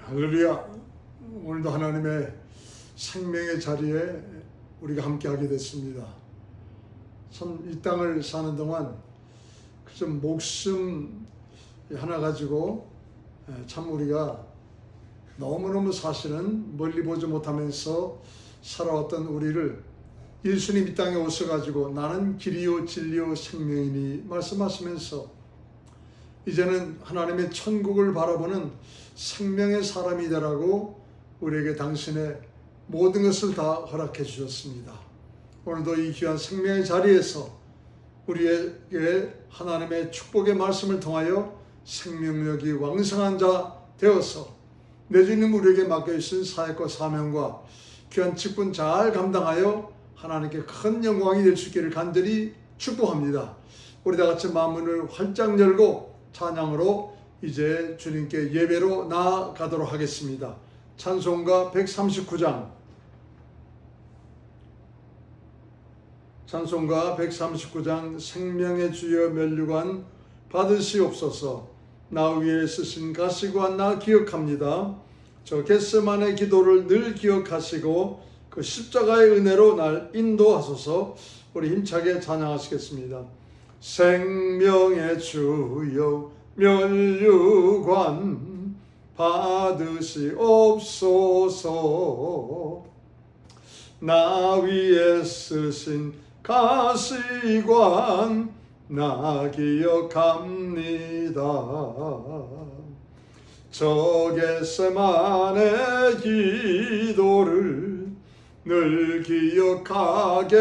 할렐루야. 오늘도 하나님의 생명의 자리에 우리가 함께하게 됐습니다. 참 이 땅을 사는 동안 그저 목숨 하나 가지고 참 우리가 너무너무 사실은 멀리 보지 못하면서 살아왔던 우리를 예수님 이 땅에 오셔가지고 나는 길이요 진리요 생명이니 말씀하시면서 이제는 하나님의 천국을 바라보는 생명의 사람이 되라고 우리에게 당신의 모든 것을 다 허락해 주셨습니다. 오늘도 이 귀한 생명의 자리에서 우리에게 하나님의 축복의 말씀을 통하여 생명력이 왕성한 자 되어서 내 주님 우리에게 맡겨주신 사역과 사명과 귀한 직분 잘 감당하여 하나님께 큰 영광이 될 수 있기를 간절히 축복합니다. 우리 다 같이 마음문을 활짝 열고 찬양으로 이제 주님께 예배로 나아가도록 하겠습니다. 찬송가 139장 생명의 주여 면류관 받으시옵소서. 나 위에 쓰신 가시관 나 기억합니다. 저 겟세마네 기도를 늘 기억하시고 그 십자가의 은혜로 날 인도하소서. 우리 힘차게 찬양하시겠습니다. 생명의 주여 면류관 받으시옵소서. 나 위에 쓰신 가시관 나 기억합니다. 저 겟세마네 기도를 늘 기억하게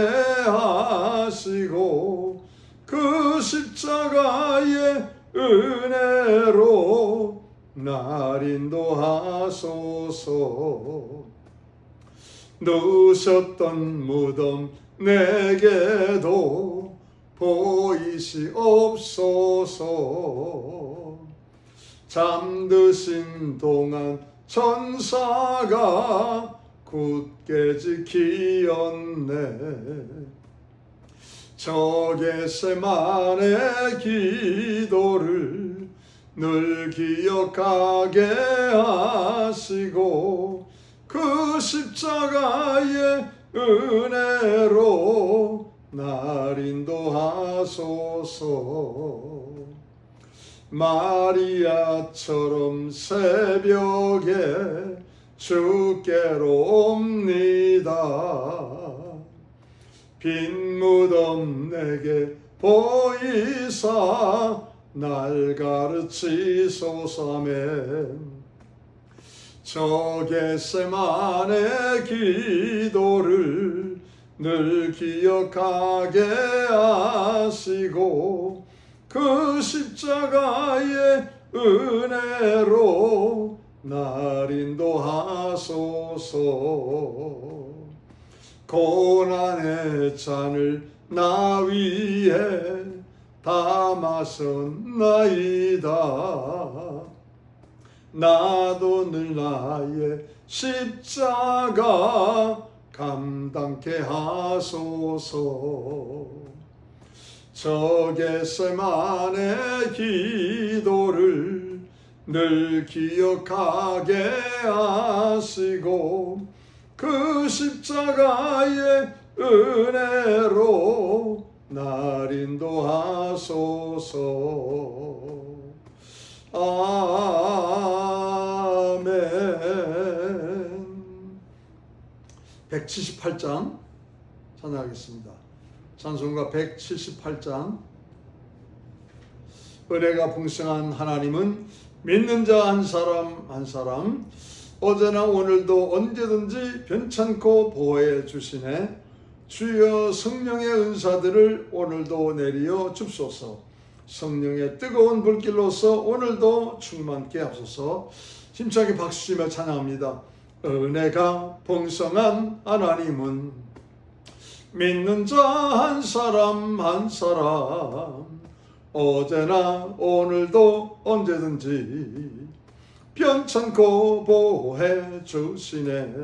하시고 그 십자가의 은혜로 날 인도하소서. 누우셨던 무덤 내게도 보이시옵소서. 잠드신 동안 천사가 굳게 지키었네. 저 겟세마네 기도를 늘 기억하게 하시고 그 십자가의 은혜로 날 인도하소서. 마리아처럼 새벽에 주께로 옵니다. 빈 무덤 내게 보이사 날 가르치소서. 아멘. 저 겟세마네 기도를 늘 기억하게 하시고 그 십자가의 은혜로 날 인도하소서. 고난의 잔을 나 위에 담았었나이다. 나도 늘 나의 십자가 감당케 하소서. 저 겟세마네 기도를 늘 기억하게 하시고 그 십자가의 은혜로 날 인도하소서. 아멘. 178장 찬양하겠습니다. 찬송가 178장. 은혜가 풍성한 하나님은 믿는 자 한 사람 한 사람 어제나 오늘도 언제든지 변찮고 보호해 주시네. 주여 성령의 은사들을 오늘도 내리어 줍소서. 성령의 뜨거운 불길로서 오늘도 충만케 하소서. 힘차게 박수치며 찬양합니다. 은혜가 풍성한 하나님은 믿는 자 한 사람 한 사람 어제나 오늘도 언제든지 변찮고 보호해 주시네.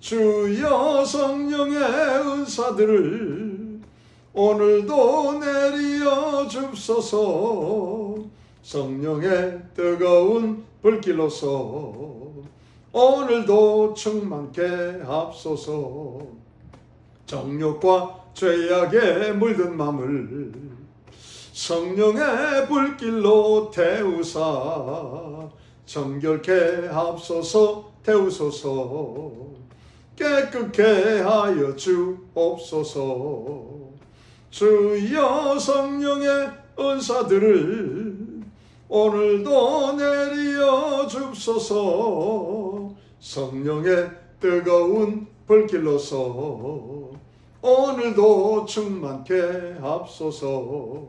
주여 성령의 은사들을 오늘도 내리어 줍소서. 성령의 뜨거운 불길로서 오늘도 충만케 하옵소서. 정욕과 죄악에 물든 맘을 성령의 불길로 태우사 정결케 하옵소서. 태우소서. 깨끗게 하여 주옵소서. 주여 성령의 은사들을 오늘도 내리어 줍소서. 성령의 뜨거운 불길로서 오늘도 충만케 하옵소서.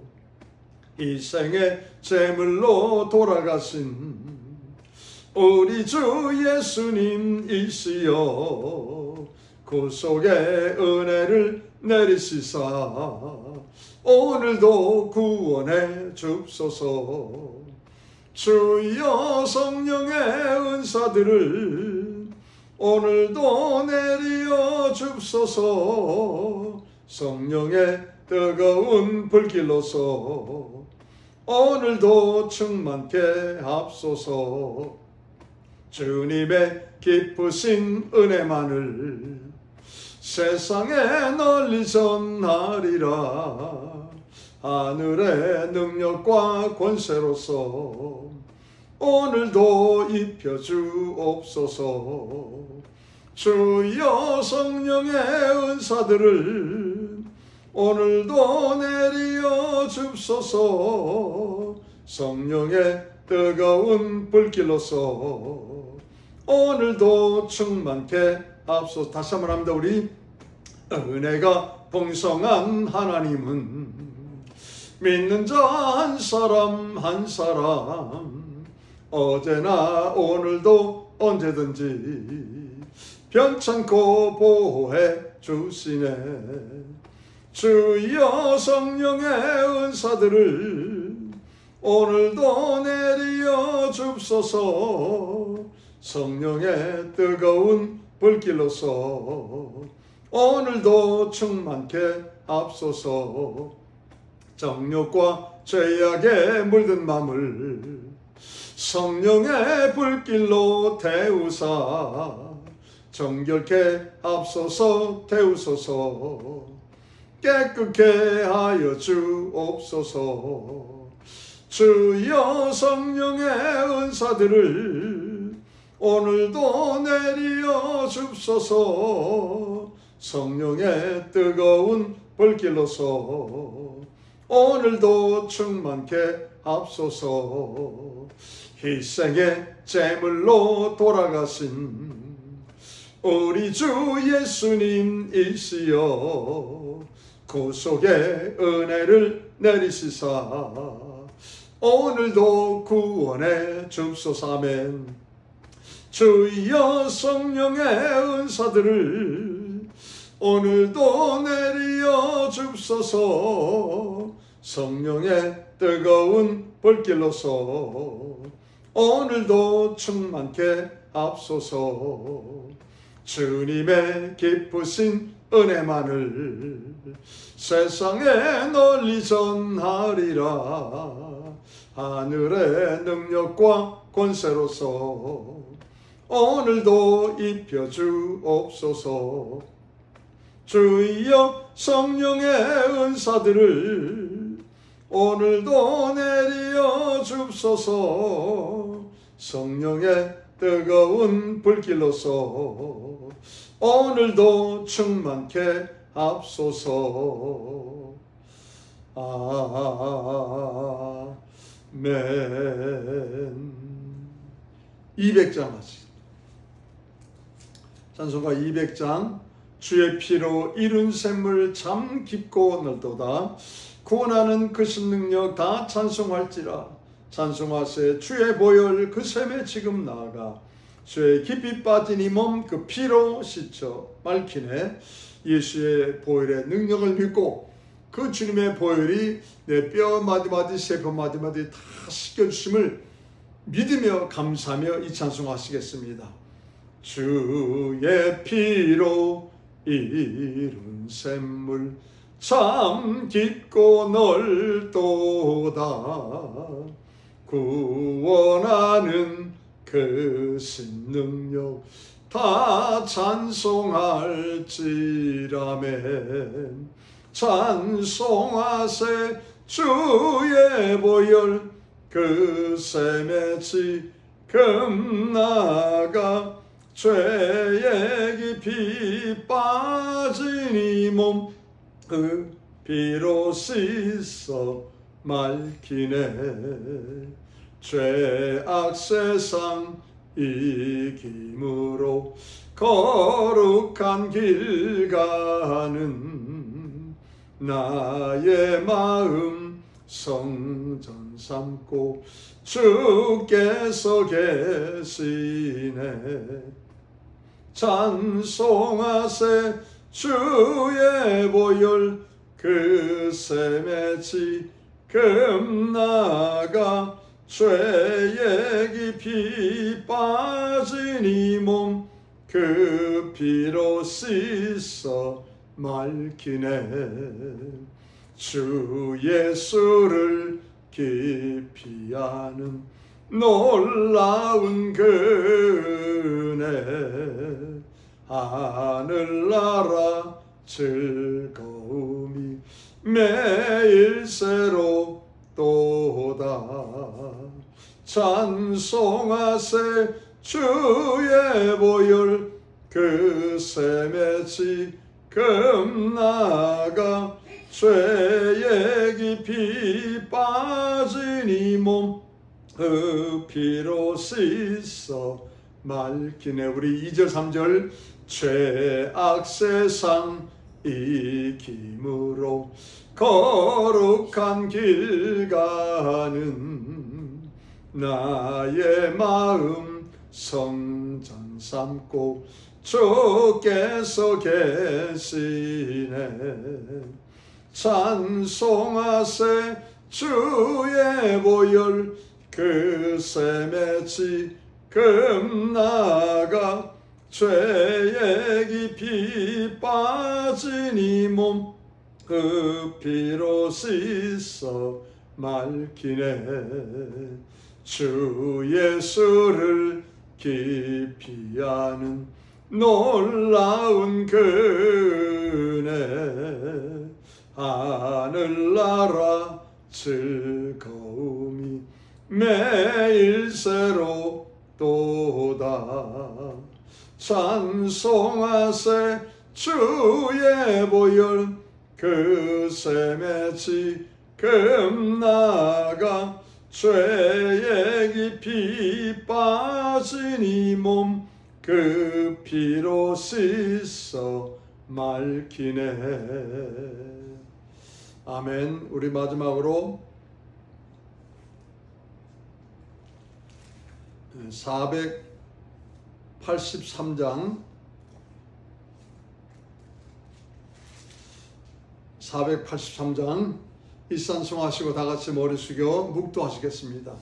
이 생의 제물로 돌아가신 우리 주 예수님이시여 구속의 은혜를 내리시사 오늘도 구원해 줍소서. 주여 성령의 은사들을 오늘도 내리어 줍소서. 성령의 뜨거운 불길로서 오늘도 충만케 하옵소서. 주님의 기쁘신 은혜만을 세상에 널리 전하리라. 하늘의 능력과 권세로서 오늘도 입혀주옵소서. 주여 성령의 은사들을 오늘도 내리어 줍소서. 성령의 뜨거운 불길로서 오늘도 충만케 하옵소서. 다시 한번 합니다. 우리 은혜가 풍성한 하나님은 믿는 자 한 사람 한 사람 어제나 오늘도 언제든지 변찮고 보호해 주시네. 주여 성령의 은사들을 오늘도 내리어 줍소서. 성령의 뜨거운 불길로서 오늘도 충만케 하옵소서. 정욕과 죄악에 물든 맘을 성령의 불길로 태우사 정결케 하옵소서. 태우소서. 깨끗게 하여 주옵소서. 주여 성령의 은사들을 오늘도 내리어 줍소서. 성령의 뜨거운 불길로서 오늘도 충만케 하옵소서. 희생의 제물로 돌아가신 우리 주 예수님이시여 구속의 은혜를 내리시사 오늘도 구원해 줍소서. 아멘. 주여 성령의 은사들을 오늘도 내리어 줍소서. 성령의 뜨거운 불길로서 오늘도 충만케 하옵소서. 주님의 기쁘신 은혜만을 세상에 널리 전하리라. 하늘의 능력과 권세로서 오늘도 입혀주옵소서. 주여 성령의 은사들을 오늘도 내리어 줍소서. 성령의 뜨거운 불길로서 오늘도 충만케 하옵소서. 아멘. 200장 하시겠습니다. 찬송가 200장. 주의 피로 이룬 샘물 참 깊고 넓도다. 구원하는 그 신능력 다 찬송할지라. 찬송하세 주의 보혈 그 샘에 지금 나아가 주의 깊이 빠진 이 몸 그 피로 씻어 맑히네. 예수의 보혈의 능력을 믿고 그 주님의 보혈이 내 뼈 마디마디 세포 마디마디 다 씻겨주심을 믿으며 감사하며 이 찬송하시겠습니다. 주의 피로 이룬 샘물 참 깊고 넓도다. 구원하는 그 신능력 다 찬송할지라멘. 찬송하세 주의 보혈 그 샘에 지금 나가 죄의 깊이 빠진 이 몸 그 피로 씻어 맑히네. 죄악 세상 이김으로 거룩한 길 가는 나의 마음 성전 삼고 주께서 계시네. 찬송하세 주의 보혈 그 샘에 지금 나가 죄의 깊이 빠진 이 몸 그 피로 씻어 맑히네. 주 예수를 깊이 아는 놀라운 그네. 하늘나라 즐거움이 매일 새롭도다. 찬송하세 주의 보혈 그 샘에 지금 나가 죄의 깊이 빠진 이 몸 그 피로 씻어 맑히네. 우리 2절 3절 죄악 세상 이김으로 거룩한 길 가는 나의 마음 성전 삼고 주께서 계시네. 찬송하세 주의 보혈 그 샘에 지금 나가 죄의 깊이 빠진 이 몸 그 피로 씻어 맑히네. 주 예수를 깊이 아는 놀라운 그네. 하늘나라 즐거움이 매일 새롭도다. 찬송하세 주의 보혈 그 샘에 지금 나가 죄의 깊이 빠진 이 몸 그 피로 씻어 맑히네. 아멘. 우리 마지막으로 483장 483장 일산송하시고 다같이 머리 숙여 묵도하시겠습니다.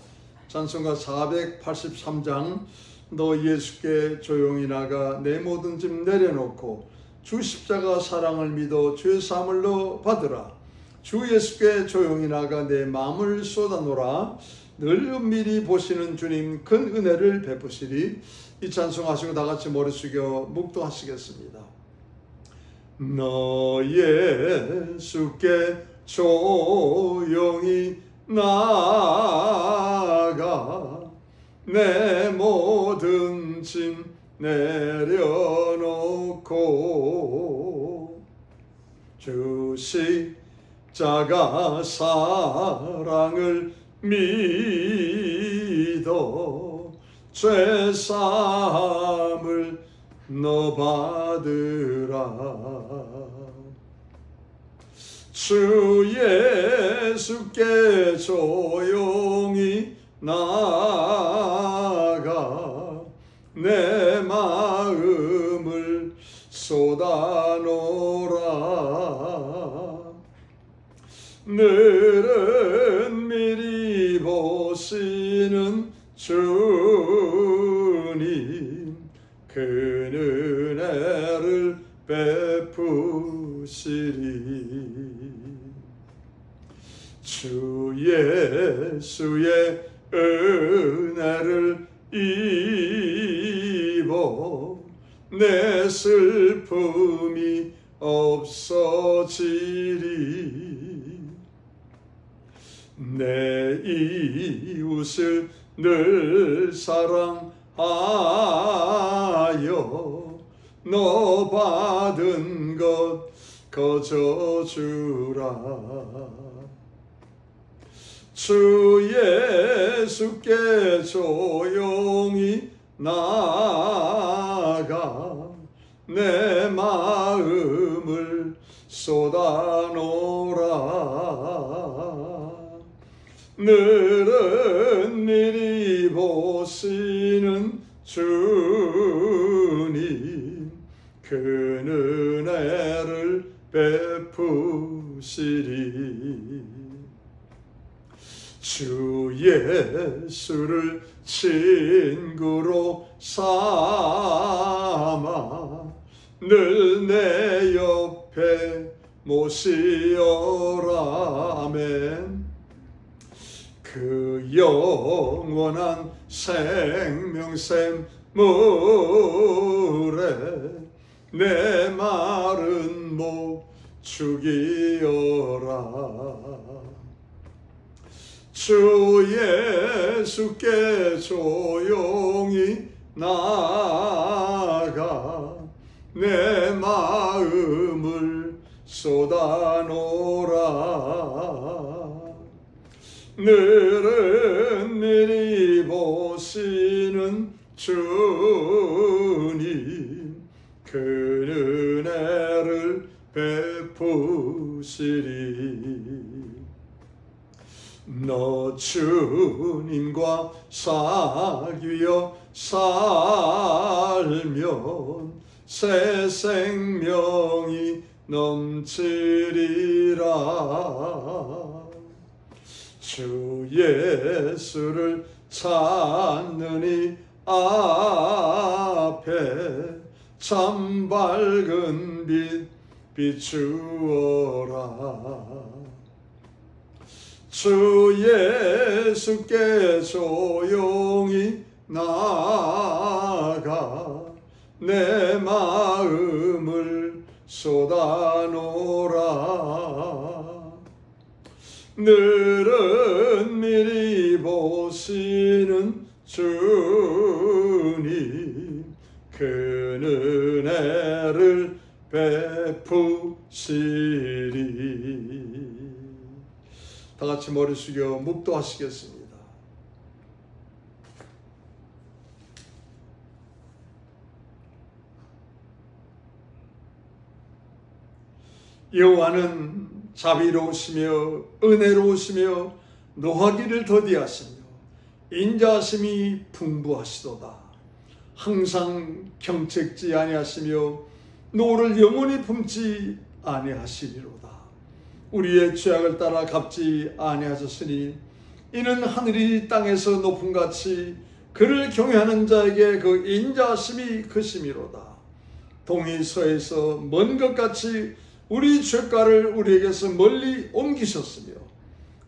찬송가 483장 너 예수께 조용히 나가 내 모든 짐 내려놓고 주 십자가 사랑을 믿어 죄 사함을 너 받으라. 주 예수께 조용히 나가 내 마음을 쏟아놓으라. 늘 은밀히 보시는 주님 큰 은혜를 베푸시리. 이 찬송하시고 다같이 머리 숙여 묵도하시겠습니다. 너 예수께 조용히 나가 내 모든 짐 내려놓고 주 십자가 사랑을 믿어 죄 사함을 너 받으라. 주 예수께 조용히 나가 내 마음을 쏟아놓으라. 늘은 미리 보시는 주님 그 은혜를 베푸시리. 주 예수의 은혜를 입어 내 슬픔이 없어지리. 내 이웃을 늘 사랑하여 너 받은 것 거저 주라. 주 예수께 조용히 나아가 내 마음을 쏟아놓으라. 늘은 미리 보시는 주님 그 은혜를 베푸시리. 주 예수를 친구로 삼아 늘 내 옆에 모시오라. 아멘. 그 영원한 생명샘 물에 내 마른 목 죽이어라. 주 예수께 조용히 나아가 내 마음을 쏟아놓으라. 늘은 미리 보시는 주님 그 은혜를 베푸시리. 너 주님과 사귀어 살면 새 생명이 넘치리라. 주 예수를 찾느니 앞에 참 밝은 빛 비추어라. 주 예수께 조용히 나아가 내 마음을 쏟아놓으라. 늘은 미리 보시는 주님 그 은혜를 베푸시리. 다 같이 머리 숙여 묵도하시겠습니다. 여호와는 자비로우시며 은혜로우시며 노하기를 더디하시며 인자하심이 풍부하시도다. 항상 경책지 아니하시며 노를 영원히 품지 아니하시리로다. 우리의 죄악을 따라 갚지 아니하셨으니 이는 하늘이 땅에서 높음같이 그를 경외하는 자에게 그 인자하심이 크심이로다. 동이 서에서 먼 것 같이 우리 죄가를 우리에게서 멀리 옮기셨으며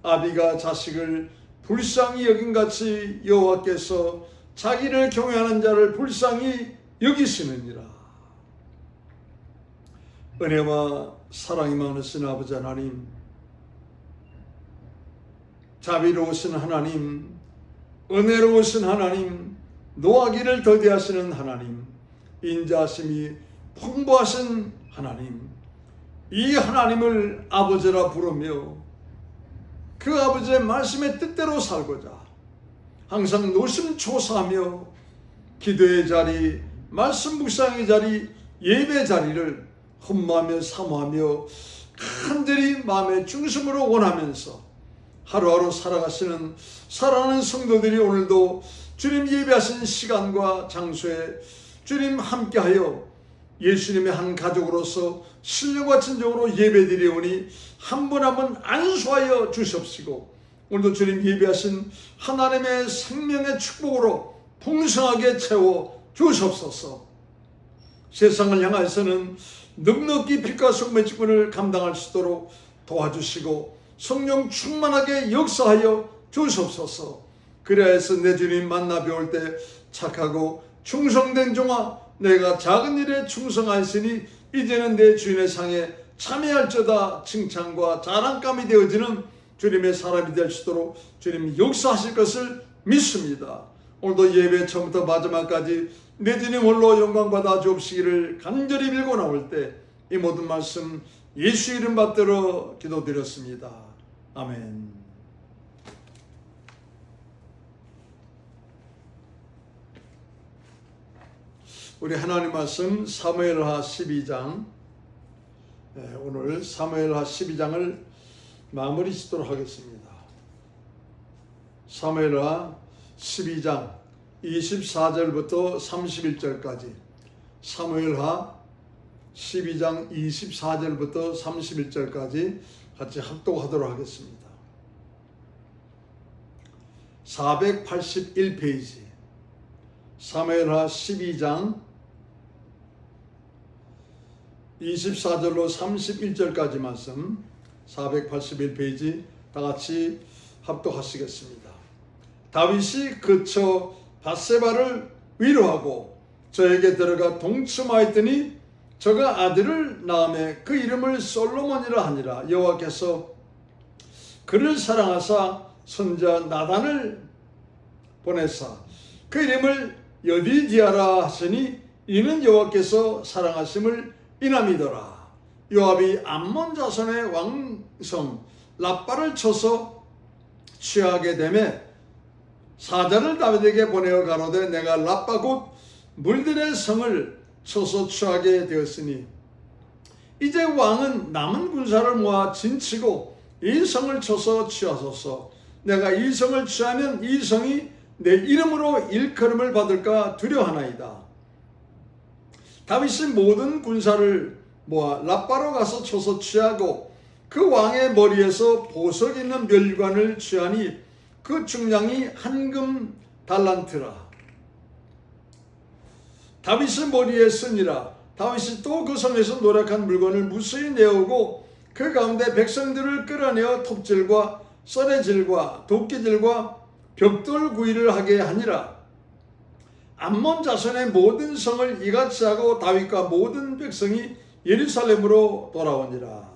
아비가 자식을 불쌍히 여긴같이 여호와께서 자기를 경외하는 자를 불쌍히 여기시느니라. 은혜와 사랑이 많으신 아버지 하나님, 자비로우신 하나님, 은혜로우신 하나님, 노하기를 더디하시는 하나님, 인자하심이 풍부하신 하나님, 이 하나님을 아버지라 부르며 그 아버지의 말씀의 뜻대로 살고자 항상 노심초사하며 기도의 자리, 말씀 묵상의 자리, 예배 자리를 흠모하며 사모하며 간절히 마음의 중심으로 원하면서 하루하루 살아가시는 사랑하는 성도들이 오늘도 주님 예배하신 시간과 장소에 주님 함께하여 예수님의 한 가족으로서 신령과 진정으로 예배드리오니 한 분 한 분 안수하여 주시옵시고 오늘도 주님 예배하신 하나님의 생명의 축복으로 풍성하게 채워 주시옵소서. 세상을 향해서는 넉넉히 빛과 소금의 직분을 감당할 수 있도록 도와주시고 성령 충만하게 역사하여 주시옵소서. 그리하여서 내 주님 만나 배울 때 착하고 충성된 종아, 내가 작은 일에 충성하였으니 이제는 내 주인의 상에 참여할저다 칭찬과 자랑감이 되어지는 주님의 사람이 될 수 있도록 주님이 역사하실 것을 믿습니다. 오늘도 예배 처음부터 마지막까지 내 주님 홀로 영광 받아 주옵시기를 간절히 빌고 나올 때 이 모든 말씀 예수 이름 받들어 기도드렸습니다. 아멘. 우리 하나님 말씀 사무엘하 12장, 오늘 사무엘하 12장을 마무리 짓도록 하겠습니다. 사무엘하 12장 24절부터 31절까지, 사무엘하 12장 24절부터 31절까지 같이 합독하도록 하겠습니다. 481페이지 사무엘하 12장 24절로 31절까지 말씀 481페이지 다 같이 합독하시겠습니다. 다윗이 그쳐 밧세바를 위로하고 저에게 들어가 동침하였더니 저가 아들을 낳음에 그 이름을 솔로몬이라 하니라. 여호와께서 그를 사랑하사 선자 나단을 보내사 그 이름을 여디디아라 하시니 이는 여호와께서 사랑하심을 인함이더라. 요압이 암몬 자손의 왕성 랍바를 쳐서 취하게 되매 사자를 다윗에게 보내어 가로되 내가 랍바 곧 물들의 성을 쳐서 취하게 되었으니 이제 왕은 남은 군사를 모아 진치고 이 성을 쳐서 취하소서. 내가 이 성을 취하면 이 성이 내 이름으로 일컬음을 받을까 두려워하나이다. 다윗이 모든 군사를 모아 랍바로 가서 쳐서 취하고 그 왕의 머리에서 보석 있는 멸관을 취하니 그 중량이 한금 달란트라. 다윗의 머리에 쓰니라. 다윗이 또 그 성에서 노력한 물건을 무수히 내오고 그 가운데 백성들을 끌어내어 톱질과 썰애질과 도끼질과 벽돌 구이를 하게 하니라. 암몬 자손의 모든 성을 이같이 하고 다윗과 모든 백성이 예루살렘으로 돌아오니라.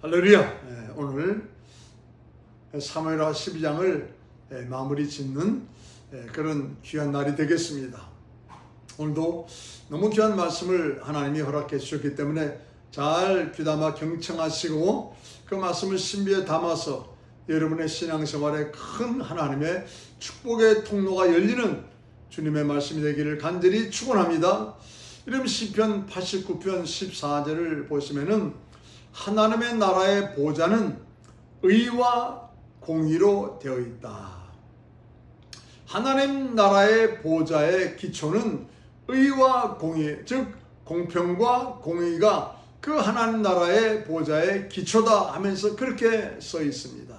할렐루야. 오늘 사무엘하 12장을 마무리 짓는 그런 귀한 날이 되겠습니다. 오늘도 너무 귀한 말씀을 하나님이 허락해 주셨기 때문에 잘 귀담아 경청하시고 그 말씀을 신비에 담아서 여러분의 신앙생활에 큰 하나님의 축복의 통로가 열리는 주님의 말씀이 되기를 간절히 축원합니다. 이름 시편 89편 14절을 보시면은 하나님의 나라의 보좌는 의와 공의로 되어 있다. 하나님 나라의 보좌의 기초는 의와 공의, 즉 공평과 공의가 그 하나님 나라의 보좌의 기초다 하면서 그렇게 써 있습니다.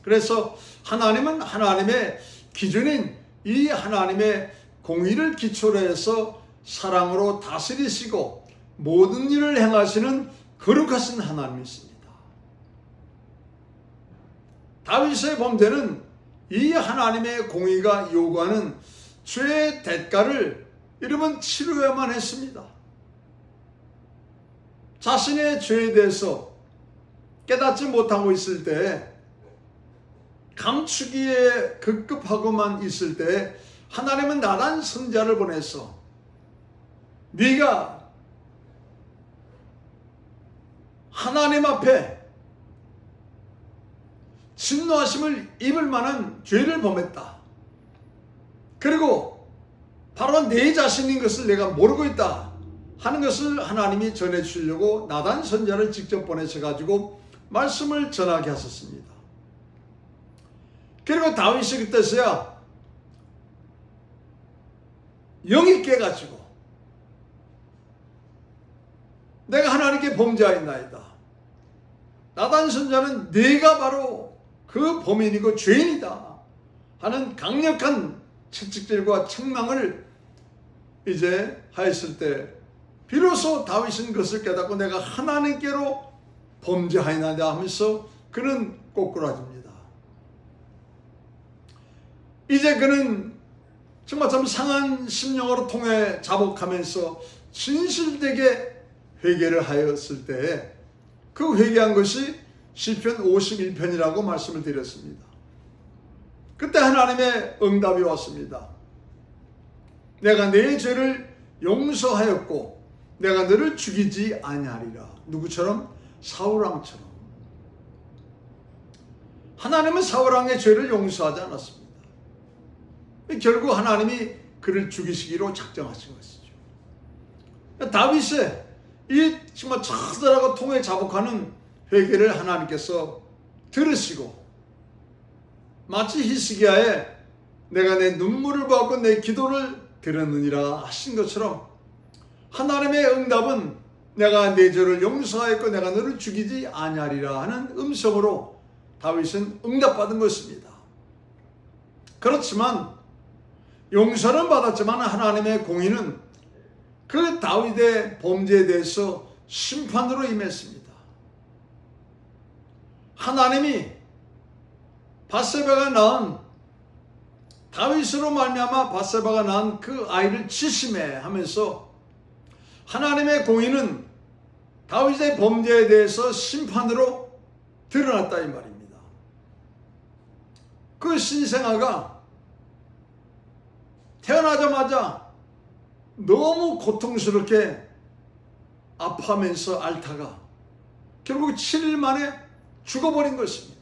그래서 하나님은 하나님의 기준인 이 하나님의 공의를 기초로 해서 사랑으로 다스리시고 모든 일을 행하시는 거룩하신 하나님이십니다. 다윗의 범죄는 이 하나님의 공의가 요구하는 죄의 대가를 이러면 치루야만 했습니다. 자신의 죄에 대해서 깨닫지 못하고 있을 때, 감추기에 급급하고만 있을 때 하나님은 나단 선지자를 보내서 네가 하나님 앞에 진노하심을 입을 만한 죄를 범했다. 그리고 바로 내 자신인 것을 내가 모르고 있다 하는 것을 하나님이 전해주려고 나단 선지자를 직접 보내셔가지고 말씀을 전하게 하셨습니다. 그리고 다윗이 그때서야 영이 깨가지고 내가 하나님께 범죄하였나이다. 나단 선지자는 네가 바로 그 범인이고 죄인이다 하는 강력한 채찍질과 책망을 이제 하였을 때 비로소 다윗은 그것을 깨닫고 내가 하나님께로 범죄하였나이다 하면서 그는 꼬꾸라집니다. 이제 그는 정말 참 상한 심령으로 통해 자복하면서 진실되게 회개를 하였을 때에 그 회개한 것이 시편 51편이라고 말씀을 드렸습니다. 그때 하나님의 응답이 왔습니다. 내가 내 죄를 용서하였고 내가 너를 죽이지 아니하리라. 누구처럼? 사울왕처럼. 하나님은 사울왕의 죄를 용서하지 않았습니다. 결국 하나님이 그를 죽이시기로 작정하신 것이죠. 다윗의 이 정말 처절하고 통해 자복하는 회개를 하나님께서 들으시고 마치 히스기야의 내가 내 눈물을 보았고 내 기도를 들었느니라 하신 것처럼 하나님의 응답은 내가 내 죄를 용서하였고 내가 너를 죽이지 아니하리라 하는 음성으로 다윗은 응답받은 것입니다. 그렇지만 용서는 받았지만 하나님의 공의는 그 다윗의 범죄에 대해서 심판으로 임했습니다. 하나님이 밧세바가 낳은 다윗으로 말미암아 밧세바가 낳은 그 아이를 치심해 하면서 하나님의 공의는 다윗의 범죄에 대해서 심판으로 드러났다 이 말입니다. 그 신생아가 태어나자마자 너무 고통스럽게 아파하면서 앓다가 결국 7일 만에 죽어버린 것입니다.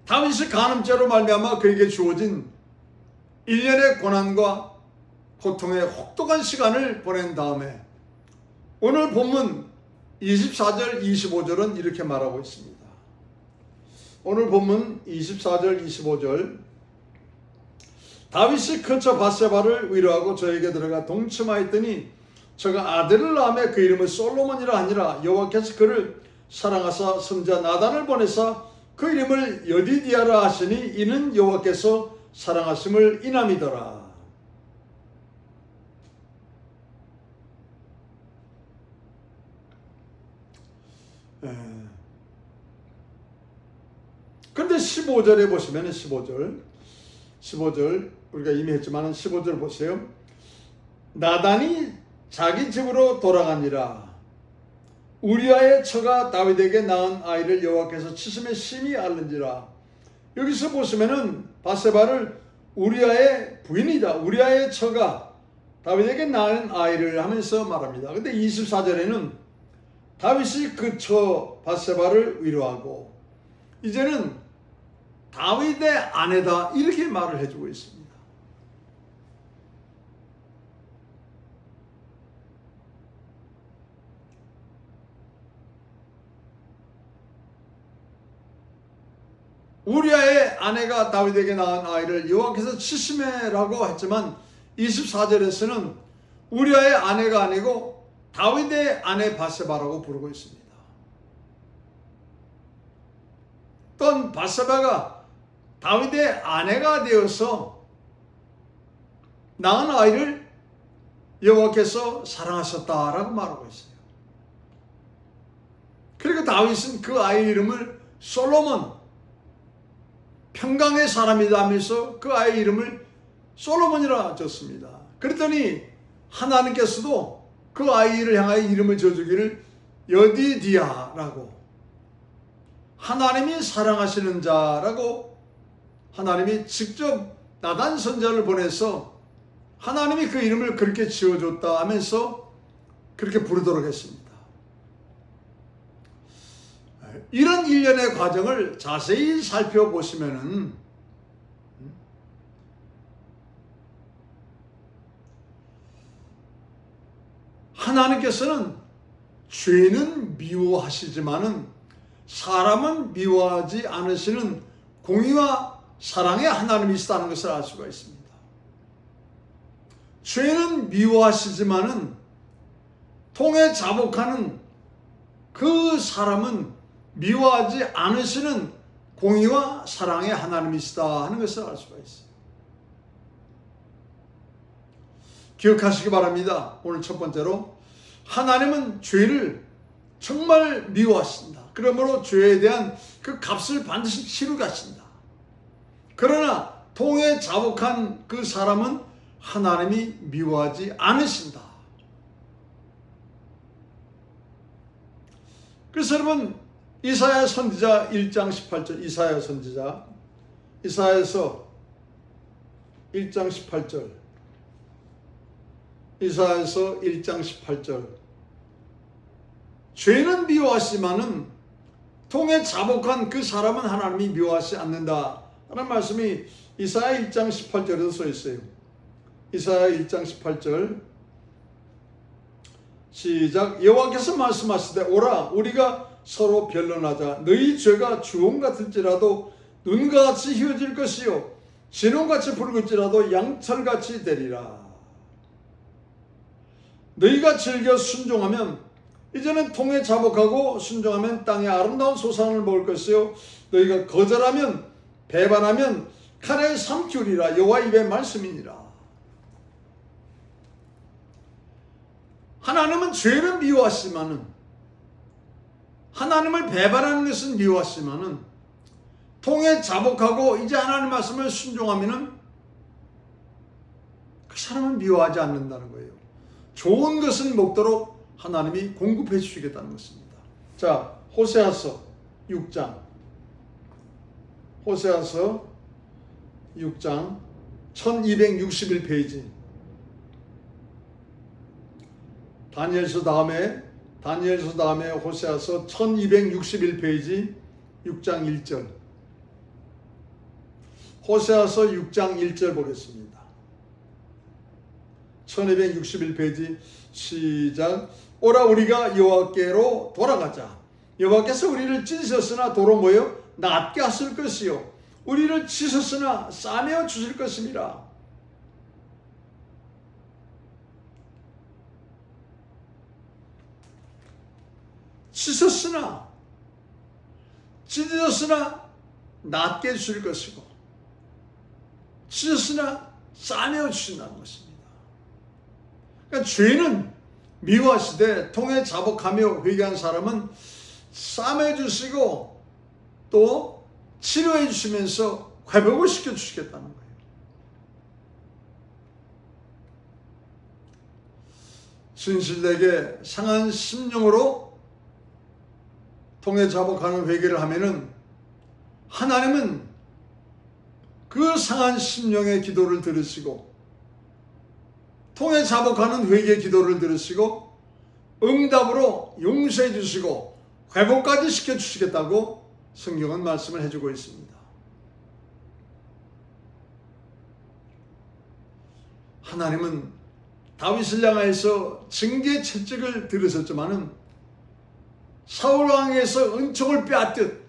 다윗이 간음죄로 말미암아 그에게 주어진 1년의 고난과 고통의 혹독한 시간을 보낸 다음에 오늘 본문 24절 25절은 이렇게 말하고 있습니다. 오늘 본문 24절 25절 다윗이 거쳐 밧세바를 위로하고 저에게 들어가 동침하였더니 저가 아들을 낳으며 그 이름을 솔로몬이라 하니라. 여호와께서 그를 사랑하사 선지자 나단을 보내사 그 이름을 여디디아라 하시니 이는 여호와께서 사랑하심을 인함이더라. 그런데 15절에 보시면 15절 우리가 이미 했지만 15절 보세요. 나단이 자기 집으로 돌아가니라. 우리아의 처가 다윗에게 낳은 아이를 여호와께서 치심에 심히 앓는지라. 여기서 보시면은 밧세바를 우리아의 부인이다. 우리아의 처가 다윗에게 낳은 아이를 하면서 말합니다. 근데 24절에는 다윗이 그 처 밧세바를 위로하고 이제는 다윗의 아내다 이렇게 말을 해주고 있습니다. 우리아의 아내가 다윗에게 낳은 아이를 여호와께서 치심해라고 했지만 24절에서는 우리아의 아내가 아니고 다윗의 아내 밧세바라고 부르고 있습니다. 또한 밧세바가 다윗의 아내가 되어서 낳은 아이를 여호와께서 사랑하셨다라고 말하고 있어요. 그리고 다윗은 그 아이 이름을 솔로몬, 평강의 사람이다 하면서 그 아이 이름을 솔로몬이라 졌습니다. 그랬더니 하나님께서도 그 아이를 향하여 이름을 지어주기를 여디디아라고, 하나님이 사랑하시는 자라고 하나님이 직접 나단 선지자를 보내서 하나님이 그 이름을 그렇게 지어줬다 하면서 그렇게 부르도록 했습니다. 이런 일련의 과정을 자세히 살펴보시면은 하나님께서는 죄는 미워하시지만은 사람은 미워하지 않으시는 공의와 사랑의 하나님이시다는 것을 알 수가 있습니다. 죄는 미워하시지만은 통해 자복하는 그 사람은 미워하지 않으시는 공의와 사랑의 하나님이시다 하는 것을 알 수가 있어요. 기억하시기 바랍니다. 오늘 첫 번째로, 하나님은 죄를 정말 미워하신다. 그러므로 죄에 대한 그 값을 반드시 치르고 가신다. 그러나 통에 자복한 그 사람은 하나님이 미워하지 않으신다. 그래서 여러분, 이사야 선지자 1장 18절, 이사야 선지자, 이사야서 1장 18절, 이사야서 1장 18절, 죄는 미워하시마는 통에 자복한 그 사람은 하나님이 미워하지 않는다 라는 말씀이 이사야 1장 18절에도 써 있어요. 이사야 1장 18절 시작. 여호와께서 말씀하시되 오라 우리가 서로 변론하자. 너희 죄가 주홍 같을지라도 눈과 같이 희어질 것이요 진홍같이 붉을지라도 양털같이 되리라. 너희가 즐겨 순종하면 이제는 통에 자복하고 순종하면 땅의 아름다운 소산을 먹을 것이요 너희가 거절하면 배반하면 칼에 삼키우리라. 여호와 입의 말씀이니라. 하나님은 죄를 미워하시마는, 하나님을 배반하는 것은 미워하시마는, 통에 자복하고 이제 하나님 말씀을 순종하면은 그 사람은 미워하지 않는다는 거예요. 좋은 것은 먹도록 하나님이 공급해 주시겠다는 것입니다. 자, 호세아서 6장, 호세아서 6장 1261페이지. 다니엘서 다음에 호세아서 1261페이지 6장 1절. 호세아서 6장 1절 보겠습니다. 1261페이지 시작. 오라 우리가 여호와께로 돌아가자. 여호와께서 우리를 찢으셨으나 도로 모여 낫게 하실 것이요 우리를 치셨으나 싸매어 주실 것입니다. 찢었으나 찢어졌으나 낫게 해줄 것이고 찢었으나 싸매어 주신다는 것입니다. 그러니까 죄는 미워하시되 통에 자복하며 회개한 사람은 싸매 주시고 또 치료해 주시면서 회복을 시켜 주시겠다는 거예요. 진실되게 상한 심령으로 통에 자복하는 회개를 하면은 하나님은 그 상한 심령의 기도를 들으시고 통에 자복하는 회개의 기도를 들으시고 응답으로 용서해 주시고 회복까지 시켜주시겠다고 성경은 말씀을 해주고 있습니다. 하나님은 다윗을 향하여서 징계 채찍을 들으셨지만은 사울 왕에게서 은총을 빼앗듯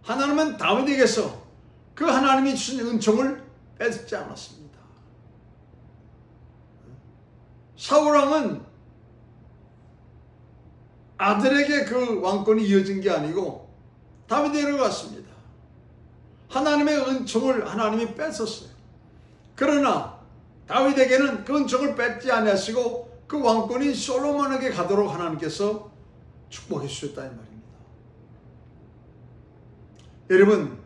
하나님은 다윗에게서 그 하나님이 주신 은총을 뺏지 않았습니다. 사울 왕은 아들에게 그 왕권이 이어진 게 아니고 다윗에게로 갔습니다. 하나님의 은총을 하나님이 뺏었어요. 그러나 다윗에게는 그 은총을 뺏지 아니하시고 그 왕권이 솔로몬에게 가도록 하나님께서 축복해 주셨다 이 말입니다. 여러분,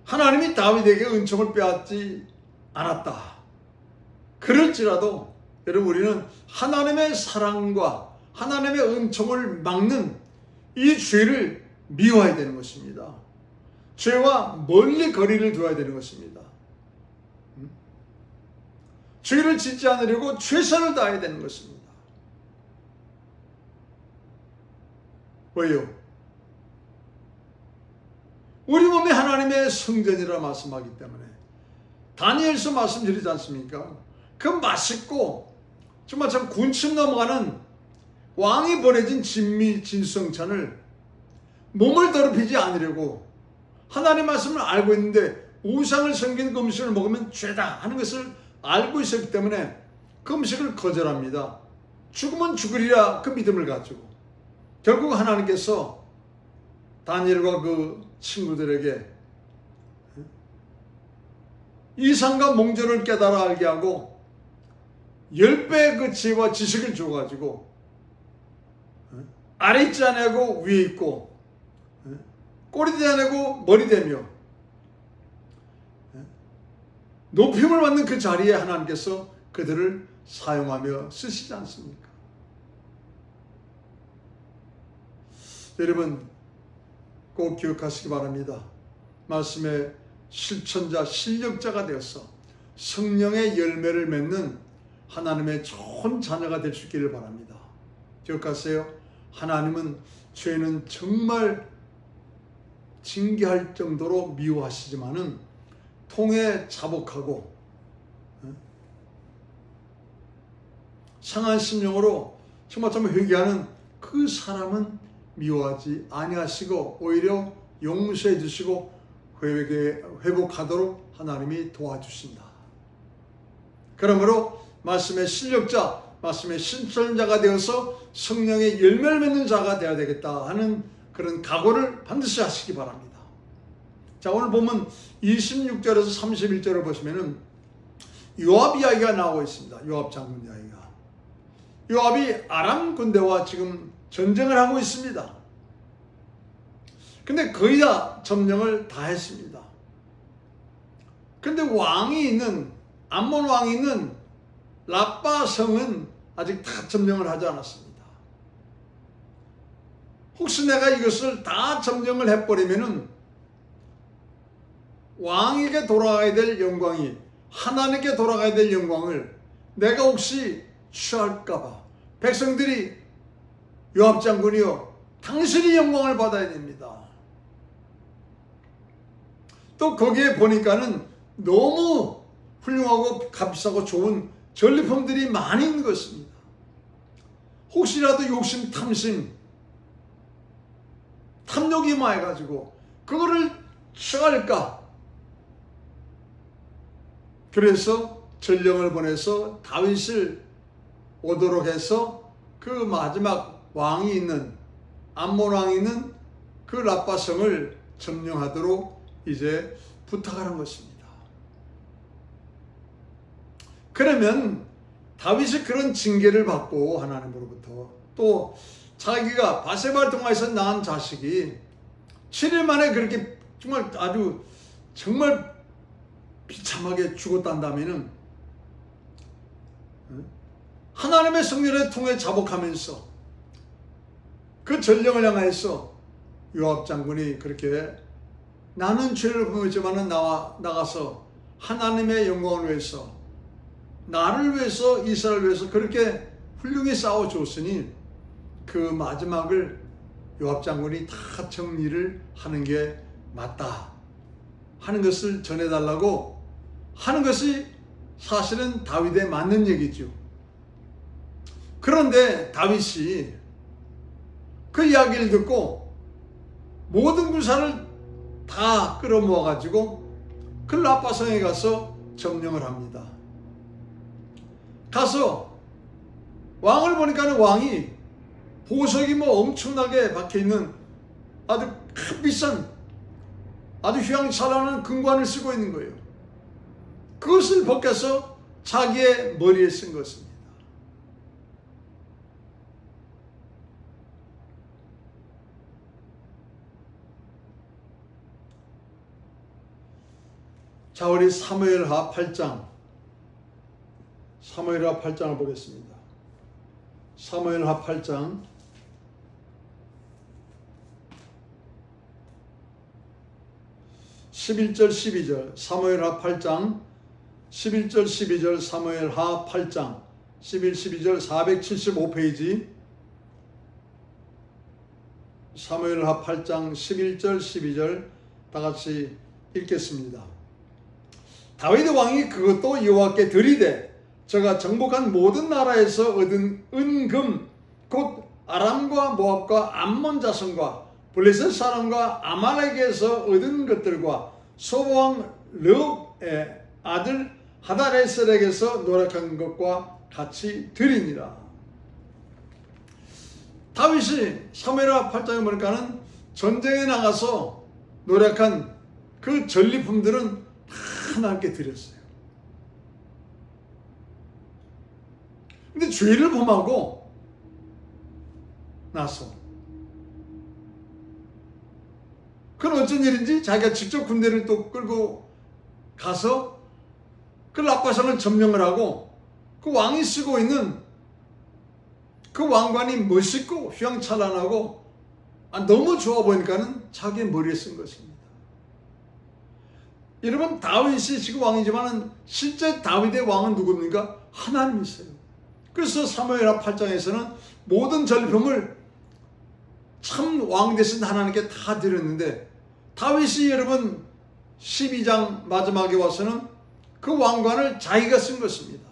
하나님이 다윗에게 은총을 빼앗지 않았다. 그럴지라도 여러분 우리는 하나님의 사랑과 하나님의 은총을 막는 이 죄를 미워해야 되는 것입니다. 죄와 멀리 거리를 두어야 되는 것입니다. 죄를 짓지 않으려고 최선을 다해야 되는 것입니다. 왜요? 우리 몸이 하나님의 성전이라 말씀하기 때문에 다니엘서 말씀드리지 않습니까? 그 맛있고 정말 참 군침 넘어가는 왕이 보내진 진수성찬을 몸을 더럽히지 않으려고 하나님의 말씀을 알고 있는데 우상을 섬긴 그 음식을 먹으면 죄다 하는 것을 알고 있었기 때문에 그 음식을 거절합니다. 죽으면 죽으리라 그 믿음을 가지고 결국 하나님께서 다니엘과 그 친구들에게 이상과 몽조를 깨달아 알게 하고 10배의 그 지혜와 지식을 줘가지고 아래 있지 않고 위에 있고 꼬리 되지 않고 머리 되며 높임을 받는 그 자리에 하나님께서 그들을 사용하며 쓰시지 않습니까? 여러분 꼭 기억하시기 바랍니다. 말씀의 실천자, 실력자가 되어서 성령의 열매를 맺는 하나님의 좋은 자녀가 될 수 있기를 바랍니다. 기억하세요. 하나님은 죄는 정말 징계할 정도로 미워하시지만은 통에 자복하고 상한 심령으로 정말 회개하는 그 사람은 미워하지 아니하시고 오히려 용서해 주시고 회복하도록 하나님이 도와주신다. 그러므로 말씀의 실력자, 말씀의 실천자가 되어서 성령의 열매를 맺는 자가 되어야 되겠다 하는 그런 각오를 반드시 하시기 바랍니다. 자, 오늘 보면 26절에서 31절을 보시면은 요압 이야기가 나오고 있습니다. 요압 장군 이야기가. 요압이 아람 군대와 지금 전쟁을 하고 있습니다. 근데 거의 다 점령을 다 했습니다. 근데 왕이 있는, 암몬 왕이 있는 라빠 성은 아직 다 점령을 하지 않았습니다. 혹시 내가 이것을 다 점령을 해버리면은 왕에게 돌아가야 될 영광이, 하나님께 돌아가야 될 영광을 내가 혹시 취할까봐 백성들이 요압 장군이요, 당신이 영광을 받아야 됩니다. 또 거기에 보니까는 너무 훌륭하고 값비싸고 좋은 전리품들이 많이 있는 것입니다. 혹시라도 욕심, 탐심, 탐욕이 많아가지고 그거를 취할까? 그래서 전령을 보내서 다윗을 오도록 해서 그 마지막 왕이 있는, 암몬 왕이 있는 그 라빠성을 점령하도록 이제 부탁하는 것입니다. 그러면 다윗이 그런 징계를 받고 하나님으로부터 또 자기가 바세바를 통해서 낳은 자식이 7일 만에 그렇게 정말 아주 정말 비참하게 죽었단다면은 하나님의 성령을 통해 자복하면서 그 전령을 향해서 요압 장군이 그렇게 나는 죄를 범했지만은 나가서 하나님의 영광을 위해서, 나를 위해서, 이스라엘을 위해서 그렇게 훌륭히 싸워줬으니 그 마지막을 요압 장군이 다 정리를 하는 게 맞다 하는 것을 전해달라고 하는 것이 사실은 다윗에 맞는 얘기죠. 그런데 다윗이 그 이야기를 듣고 모든 군사를 다 끌어모아 가지고 그 라빠성에 가서 점령을 합니다. 가서 왕을 보니까는 왕이 보석이 뭐 엄청나게 박혀있는 아주 값비싼 아주 휘황찬란한 금관을 쓰고 있는 거예요. 그것을 벗겨서 자기의 머리에 쓴 것입니다. 자, 우리 사무엘하 8장, 사무엘하 8장을 보겠습니다. 사무엘하 8장 11절 12절, 사무엘하 8장 11절 12절, 사무엘하 8장 11, 12절 475페이지, 사무엘하 8장 11절 12절 다 같이 읽겠습니다. 다윗 왕이 그것도 여호와께 드리되 저가 정복한 모든 나라에서 얻은 은금 곧 아람과 모압과 암몬 자손과 블레셋 사람과 아말렉에서 얻은 것들과 소왕 르의 아들 하다레셀에게서 노력한 것과 같이 드리니라. 다윗이 사무엘하 8장에 보니까는 전쟁에 나가서 노력한 그 전리품들은 다 하나님께 드렸어요. 근데 죄를 범하고 나서 그건 어쩐 일인지 자기가 직접 군대를 또 끌고 가서 그 랍바상을 점령을 하고 그 왕이 쓰고 있는 그 왕관이 멋있고 휘황찬란하고 너무 좋아 보니까는 자기 머리에 쓴 것입니다. 여러분, 다윗이 지금 왕이지만 실제 다윗의 왕은 누굽니까? 하나님이세요. 그래서 사무엘하 8장에서는 모든 전리품을 참 왕 되신 하나님께 다 드렸는데, 다윗이 여러분 12장 마지막에 와서는 그 왕관을 자기가 쓴 것입니다.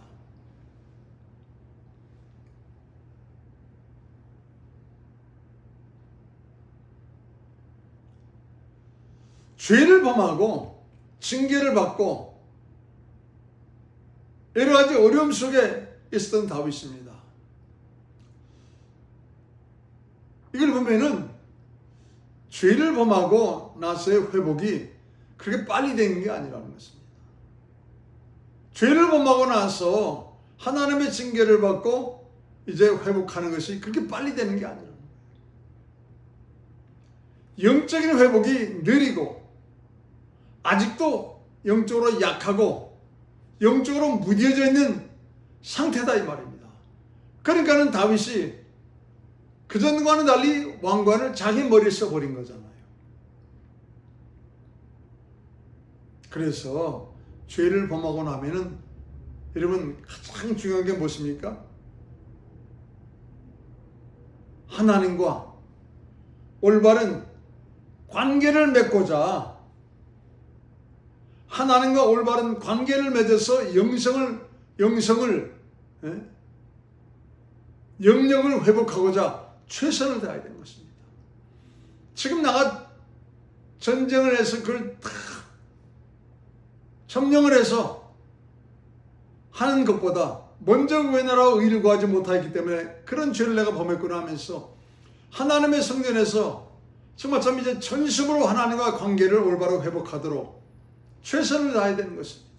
죄를 범하고 징계를 받고 여러 가지 어려움 속에 있었던 다윗입니다. 이걸 보면은 죄를 범하고 나서의 회복이 그렇게 빨리 되는 게 아니라는 것입니다. 죄를 범하고 나서 하나님의 징계를 받고 이제 회복하는 것이 그렇게 빨리 되는 게 아니라는 거예요. 영적인 회복이 느리고 아직도 영적으로 약하고 영적으로 무뎌져 있는 상태다 이 말입니다. 그러니까는 다윗이 그전과는 달리 왕관을 자기 머리에 써버린 거잖아요. 그래서 죄를 범하고 나면은 여러분 가장 중요한 게 무엇입니까? 하나님과 올바른 관계를 맺고자, 하나님과 올바른 관계를 맺어서 영역을 회복하고자 최선을 다해야 되는 것입니다. 지금 나가 전쟁을 해서 그걸 다 점령을 해서 하는 것보다 먼저 왜 나라와 의를 구하지 못하였기 때문에 그런 죄를 내가 범했구나 하면서 하나님의 성전에서 정말 참 이제 전심으로 하나님과 관계를 올바로 회복하도록 최선을 다해야 되는 것입니다.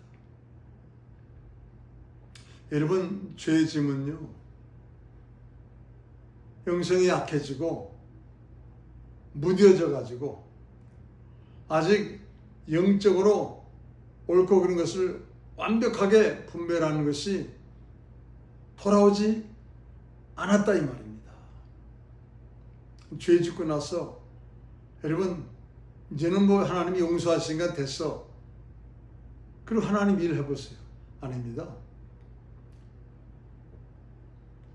여러분, 죄의 짐은요, 영성이 약해지고 무뎌져 가지고 아직 영적으로 옳고 그른 것을 완벽하게 분별하는 것이 돌아오지 않았다 이 말입니다. 죄 짓고 나서 여러분 이제는 뭐 하나님이 용서하시니까 됐어, 그리고 하나님 일을 해보세요. 아닙니다.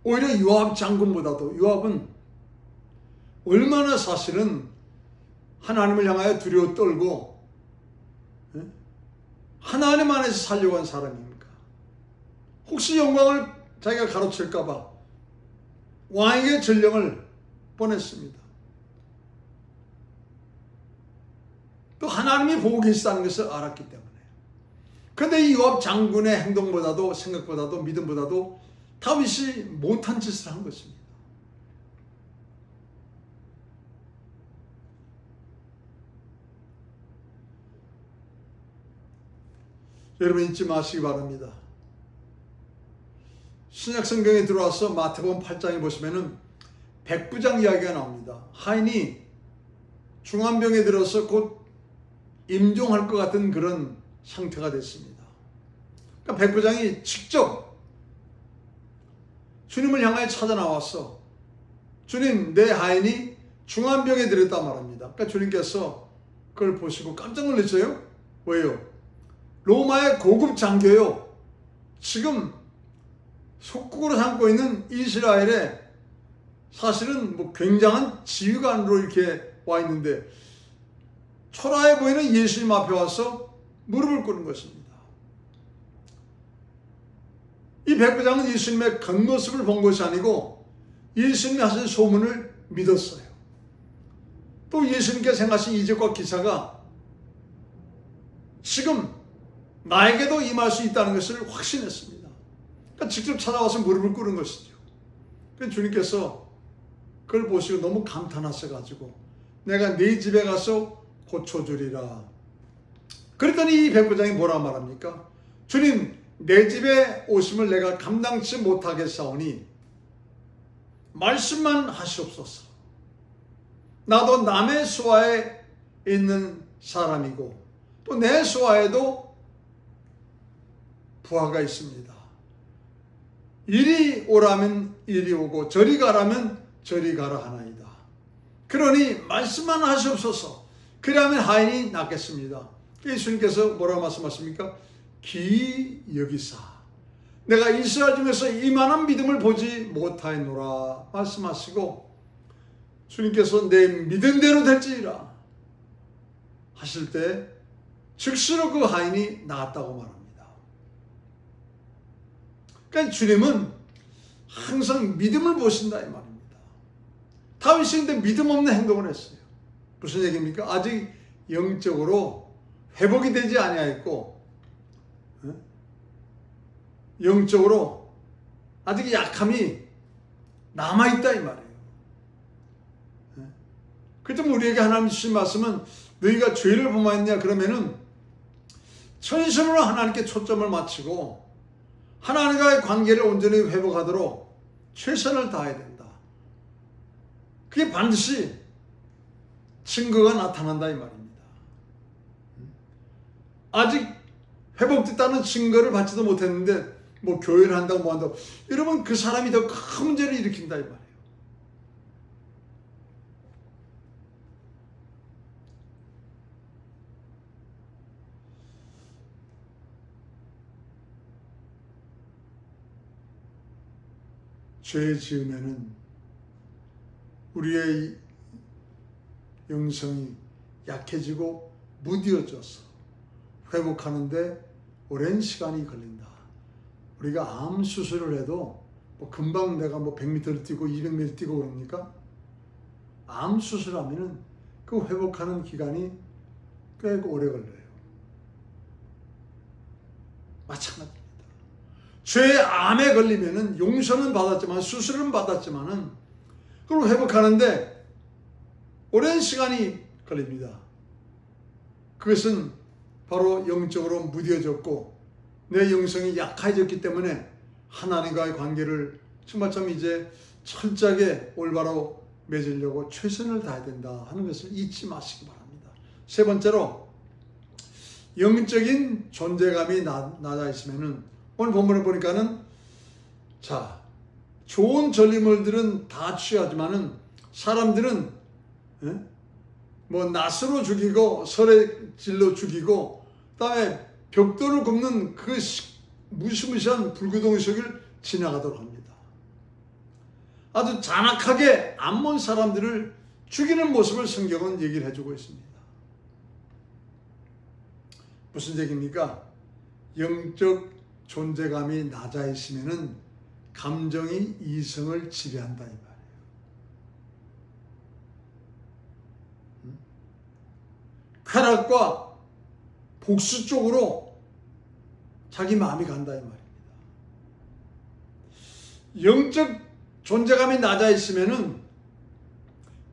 오히려 요압 장군보다도 요압은 얼마나 사실은 하나님을 향하여 두려워 떨고 하나님 안에서 살려고 한 사람입니까? 혹시 영광을 자기가 가로챌까 봐 왕에게 전령을 보냈습니다. 또 하나님이 보고 계시다는 것을 알았기 때문에. 그런데 이 요압 장군의 행동보다도, 생각보다도, 믿음보다도 다윗이 못한 짓을 한 것입니다. 여러분 잊지 마시기 바랍니다. 신약 성경에 들어와서 마태복음 8장에 보시면은 백부장 이야기가 나옵니다. 하인이 중환병에 들어서 곧 임종할 것 같은 그런 상태가 됐습니다. 그러니까 백부장이 직접 주님을 향하여 찾아 나와서 주님, 내 하인이 중환병에 들었다 말합니다. 그러니까 주님께서 그걸 보시고 깜짝 놀랐어요. 왜요? 로마의 고급 장교요, 지금 속국으로 삼고 있는 이스라엘에 사실은 뭐 굉장한 지휘관으로 이렇게 와 있는데 초라해 보이는 예수님 앞에 와서 무릎을 꿇는 것입니다. 이 백부장은 예수님의 겉모습을 본 것이 아니고 예수님이 하신 소문을 믿었어요. 또 예수님께서 행하신 이적과 기사가 지금 나에게도 임할 수 있다는 것을 확신했습니다. 그러니까 직접 찾아와서 무릎을 꿇은 것이죠. 그러니까 주님께서 그걸 보시고 너무 감탄하셔가지고 내가 네 집에 가서 고쳐주리라. 그랬더니 이 백부장이 뭐라 말합니까? 주님, 내 집에 오심을 내가 감당치 못하겠사오니 말씀만 하시옵소서. 나도 남의 수하에 있는 사람이고 또 내 수하에도 부하가 있습니다. 이리 오라면 이리 오고 저리 가라면 저리 가라 하나이다. 그러니 말씀만 하시옵소서. 그러면 하인이 낫겠습니다. 예수님께서 뭐라고 말씀하십니까? 기이 여기사 내가 이스라엘 중에서 이만한 믿음을 보지 못하였노라 말씀하시고, 주님께서 내 믿은 대로 될지니라 하실 때 즉시로 그 하인이 나았다고 말합니다. 그러니까 주님은 항상 믿음을 보신다 이 말입니다. 다윗인데 믿음 없는 행동을 했어요. 무슨 얘기입니까? 아직 영적으로 회복이 되지 아니하였고 영적으로 아직 약함이 남아있다 이 말이에요. 그렇다면 우리에게 하나님 주신 말씀은 너희가 죄를 범하였냐 그러면은 전심으로 하나님께 초점을 맞추고 하나님과의 관계를 온전히 회복하도록 최선을 다해야 된다. 그게 반드시 증거가 나타난다 이 말입니다. 아직 회복됐다는 증거를 받지도 못했는데 뭐 교회를 한다고 뭐 한다고 이러면 그 사람이 더 큰 문제를 일으킨다 이 말이에요. 죄 지음에는 우리의 영성이 약해지고 무뎌져서 회복하는데 오랜 시간이 걸린다. 우리가 암 수술을 해도 뭐 금방 내가 뭐 100m를 뛰고 200m를 뛰고 그럽니까? 암 수술하면은 그 회복하는 기간이 꽤 오래 걸려요. 마찬가지입니다. 죄의 암에 걸리면은 용서는 받았지만 수술은 받았지만은 그걸 회복하는데 오랜 시간이 걸립니다. 그것은 바로 영적으로 무뎌졌고 내 영성이 약해졌기 때문에 하나님과의 관계를 정말 좀 이제 철저하게 올바로 맺으려고 최선을 다해야 된다 하는 것을 잊지 마시기 바랍니다. 세 번째로 영적인 존재감이 낮아 있으면은 오늘 본문을 보니까는 자 좋은 전리물들은 다 취하지만은 사람들은 뭐 낫으로 죽이고 설의질로 죽이고 그다음에 벽돌을 굽는 그 무시무시한 불구덩이 속을 지나가도록 합니다. 아주 잔악하게 암몬 사람들을 죽이는 모습을 성경은 얘기를 해주고 있습니다. 무슨 얘기입니까? 영적 존재감이 낮아 있으면은 감정이 이성을 지배한다 이 말이에요. 쾌락과 복수 쪽으로 자기 마음이 간다 이 말입니다. 영적 존재감이 낮아 있으면은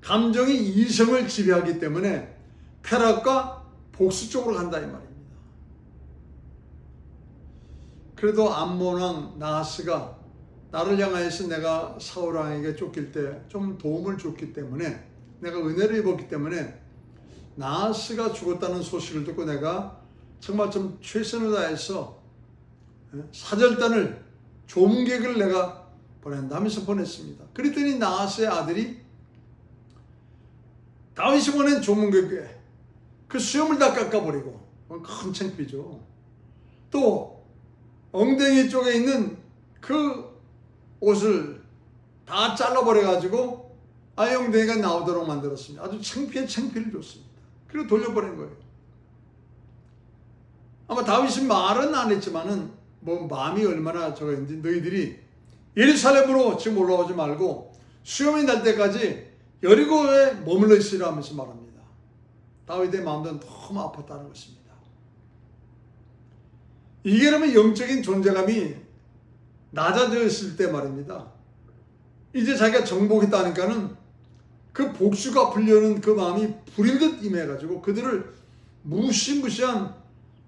감정이 이성을 지배하기 때문에 쾌락과 복수 쪽으로 간다 이 말입니다. 그래도 암몬 왕 나하스가 나를 향하여서 내가 사울 왕에게 쫓길 때 좀 도움을 줬기 때문에 내가 은혜를 입었기 때문에 나하스가 죽었다는 소식을 듣고 내가 정말 좀 최선을 다해서 사절단을 조문객을 내가 보낸다 하면서 보냈습니다. 그랬더니 나하스의 아들이 다윗이 보낸 조문객에 그 수염을 다 깎아버리고 큰 창피죠. 또 엉덩이 쪽에 있는 그 옷을 다 잘라버려가지고 아예 엉덩이가 나오도록 만들었습니다. 아주 창피를 줬습니다. 그리고 돌려보낸 거예요. 아마 다윗이 말은 안 했지만은 뭐 마음이 얼마나 저거였는지 너희들이 예루살렘으로 지금 올라오지 말고 수염이 날 때까지 여리고에 머물러 있으라 하면서 말합니다. 다윗의 마음도 너무 아팠다는 것입니다. 이게 그러면 영적인 존재감이 낮아져 있을 때 말입니다. 이제 자기가 정복했다니까는 그 복수가 불려는 그 마음이 불인 듯 임해가지고 그들을 무시무시한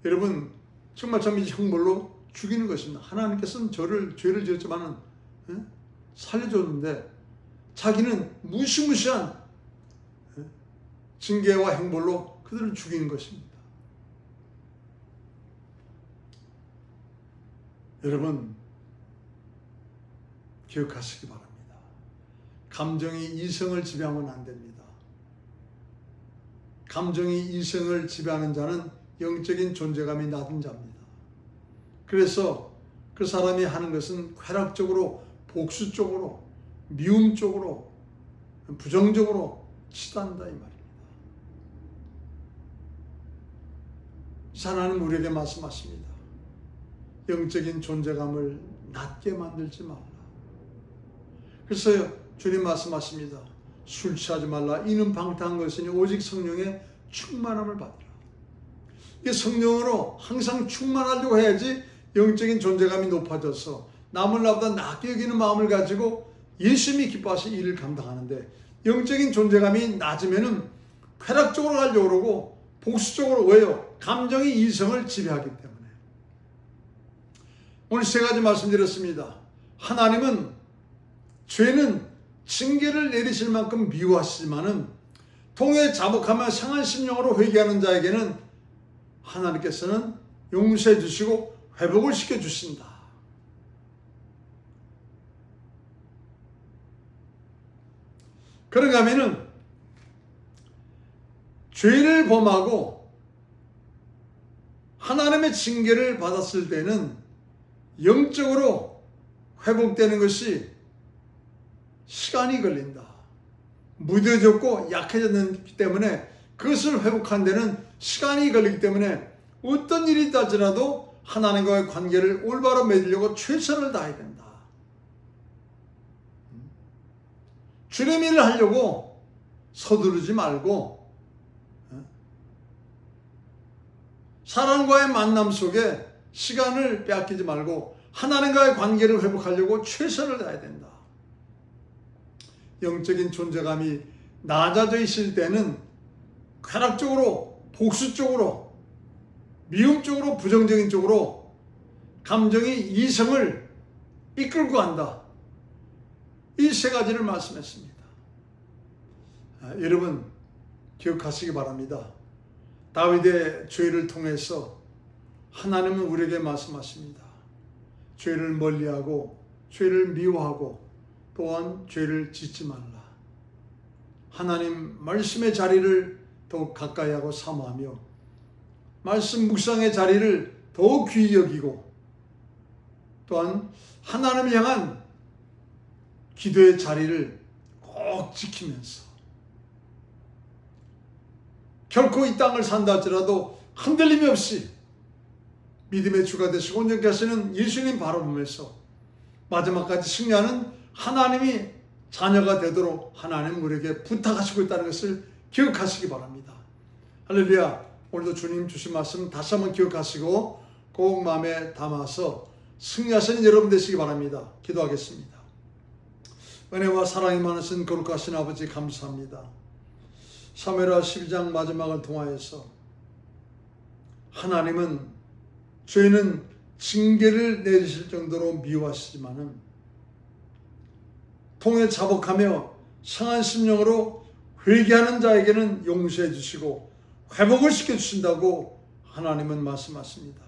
여러분 정말 참 형벌로 죽이는 것입니다. 하나님께서는 죄를 지었지만은 살려줬는데 자기는 무시무시한 징계와 형벌로 그들을 죽이는 것입니다. 여러분 기억하시기 바랍니다. 감정이 이성을 지배하면 안 됩니다. 감정이 이성을 지배하는 자는 영적인 존재감이 낮은 자입니다. 그래서 그 사람이 하는 것은 쾌락적으로, 복수적으로, 미움적으로, 부정적으로 치닫는다 이 말입니다. 하나님 우리에게 말씀하십니다. 영적인 존재감을 낮게 만들지 말라. 그래서 주님 말씀하십니다. 술 취하지 말라. 이는 방탕한 것이니 오직 성령의 충만함을 받으라. 이 성령으로 항상 충만하려고 해야지 영적인 존재감이 높아져서 남을 나보다 낮게 여기는 마음을 가지고 예수님이 기뻐하시 일을 감당하는데, 영적인 존재감이 낮으면은 쾌락적으로 가려고 그러고 복수적으로, 왜요? 감정이 이성을 지배하기 때문에. 오늘 세 가지 말씀드렸습니다. 하나님은 죄는 징계를 내리실 만큼 미워하시지만은 통에 자복하며 상한 심령으로 회개하는 자에게는 하나님께서는 용서해 주시고 회복을 시켜 주신다. 그런가 하면은 죄를 범하고 하나님의 징계를 받았을 때는 영적으로 회복되는 것이 시간이 걸린다. 무뎌졌고 약해졌기 때문에 그것을 회복하는 데는 시간이 걸리기 때문에 어떤 일이 있다지라도 하나님과의 관계를 올바로 맺으려고 최선을 다해야 된다. 주님 일을 하려고 서두르지 말고 사람과의 만남 속에 시간을 빼앗기지 말고 하나님과의 관계를 회복하려고 최선을 다해야 된다. 영적인 존재감이 낮아져 있을 때는 쾌락적으로, 복수적으로, 미움적으로, 부정적인 쪽으로 감정이 이성을 이끌고 간다. 이 세 가지를 말씀했습니다. 여러분 기억하시기 바랍니다. 다윗의 죄를 통해서 하나님은 우리에게 말씀하십니다. 죄를 멀리하고 죄를 미워하고 또한 죄를 짓지 말라. 하나님 말씀의 자리를 더욱 가까이 하고 사모하며 말씀 묵상의 자리를 더욱 귀히 여기고 또한 하나님을 향한 기도의 자리를 꼭 지키면서 결코 이 땅을 산다 할지라도 흔들림이 없이 믿음의 주가 되시고 온전케 하시는 예수님 바라보면서 마지막까지 승리하는 하나님이 자녀가 되도록 하나님 우리에게 부탁하시고 있다는 것을 기억하시기 바랍니다. 할렐루야. 오늘도 주님 주신 말씀 다시 한번 기억하시고 꼭 마음에 담아서 승리하시는 여러분 되시기 바랍니다. 기도하겠습니다. 은혜와 사랑이 많으신 거룩하신 아버지 감사합니다. 사무엘하 12장 마지막을 통하여서 하나님은 죄는 징계를 내리실 정도로 미워하시지만은 통에 자복하며 상한 심령으로 회개하는 자에게는 용서해 주시고 회복을 시켜 주신다고 하나님은 말씀하십니다.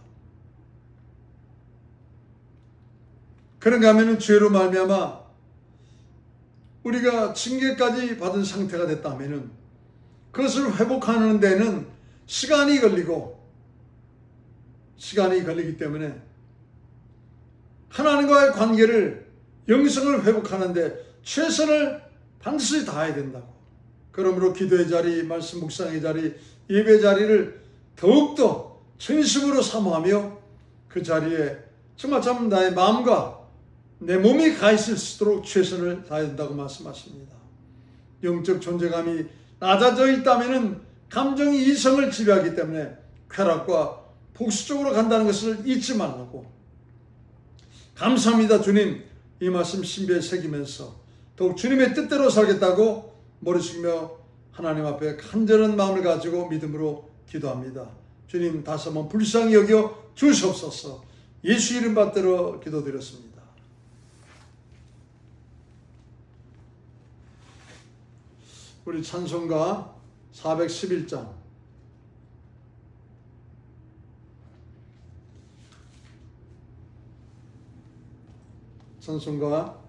그런가 하면 죄로 말미암아 우리가 징계까지 받은 상태가 됐다면 그것을 회복하는 데는 시간이 걸리기 때문에 하나님과의 관계를 영성을 회복하는데 최선을 반드시 다해야 된다고. 그러므로 기도의 자리, 말씀 묵상의 자리, 예배 자리를 더욱더 전심으로 사모하며 그 자리에 정말 참 나의 마음과 내 몸이 가 있을 수 있도록 최선을 다해야 된다고 말씀하십니다. 영적 존재감이 낮아져 있다면 감정이 이성을 지배하기 때문에 쾌락과 복수적으로 간다는 것을 잊지 말라고. 감사합니다 주님. 이 말씀 신비에 새기면서 더욱 주님의 뜻대로 살겠다고 머리 숙이며 하나님 앞에 간절한 마음을 가지고 믿음으로 기도합니다. 주님 다시 한번 불쌍히 여겨 주시옵소서. 예수 이름 받들어 기도드렸습니다. 우리 찬송가 411장 찬송가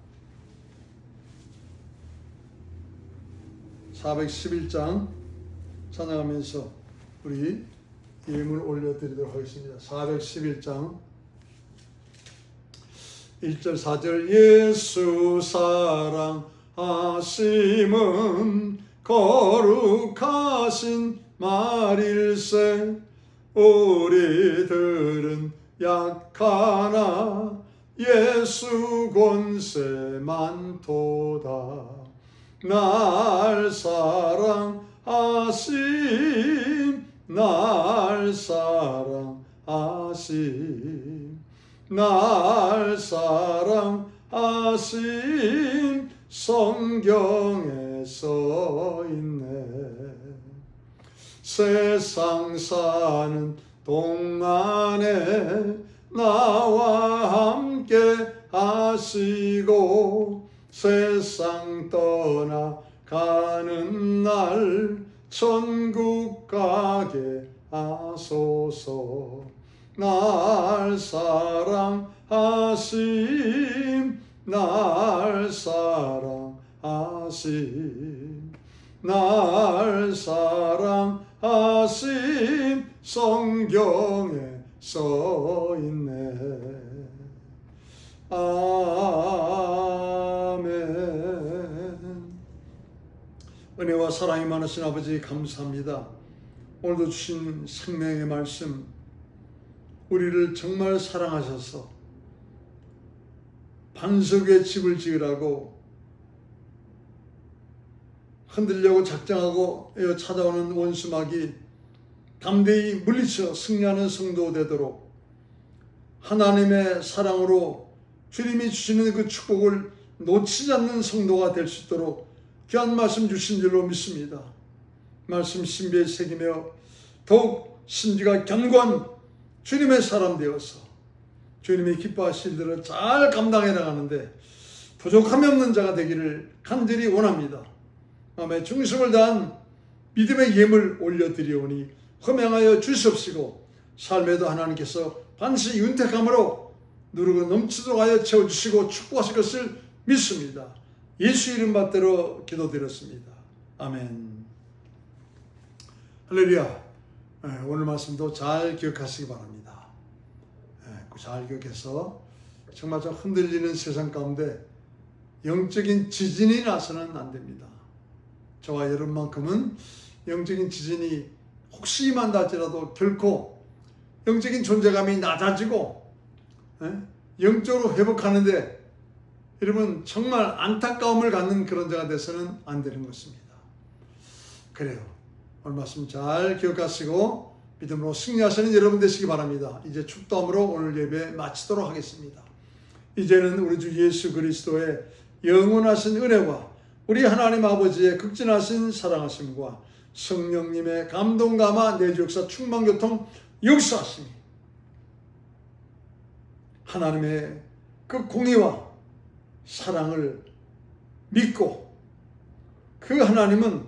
411장 찬양하면서 우리 예물 올려드리도록 하겠습니다. 411장 1절 4절 예수 사랑하심은 거룩하신 말일세 우리들은 약하나 예수 권세 많도다. 날 사랑하심 날 사랑하심 날 사랑하심 성경에 써있네. 세상 사는 동안에 나와 함께 하시고 세상 떠나가는 날 천국 가게 하소서. 날 사랑하심 날 사랑하심 날 사랑하심 성경에 써있네. 아멘. 은혜와 사랑이 많으신 아버지 감사합니다. 오늘도 주신 생명의 말씀, 우리를 정말 사랑하셔서 반석 위에 집을 지으라고 흔들려고 작정하고 찾아오는 원수마귀 담대히 물리쳐 승리하는 성도 되도록 하나님의 사랑으로 주님이 주시는 그 축복을 놓치지 않는 성도가 될 수 있도록 귀한 말씀 주신 줄로 믿습니다. 말씀 신비에 새기며 더욱 신비가 견고한 주님의 사람 되어서 주님이 기뻐하실 일들을 잘 감당해 나가는데 부족함이 없는 자가 되기를 간절히 원합니다. 마음에 중심을 다한 믿음의 예물 올려드리오니 흠양하여 주시옵시고 삶에도 하나님께서 반드시 윤택함으로 누르고 넘치도록 하여 채워주시고 축복하실 것을 믿습니다. 예수 이름 받들어 기도드렸습니다. 아멘. 할렐루야. 오늘 말씀도 잘 기억하시기 바랍니다. 잘 기억해서 정말 좀 흔들리는 세상 가운데 영적인 지진이 나서는 안 됩니다. 저와 여러분만큼은 영적인 지진이 혹시 임한다 할지라도 결코 영적인 존재감이 낮아지고 영적으로 회복하는데 여러분 정말 안타까움을 갖는 그런 자가 돼서는 안 되는 것입니다. 그래요. 오늘 말씀 잘 기억하시고 믿음으로 승리하시는 여러분 되시기 바랍니다. 이제 축도함으로 오늘 예배 마치도록 하겠습니다. 이제는 우리 주 예수 그리스도의 영원하신 은혜와 우리 하나님 아버지의 극진하신 사랑하심과 성령님의 감동 감화 내주 역사 충만 교통 역사하심이 하나님의 그 공의와 사랑을 믿고 그 하나님은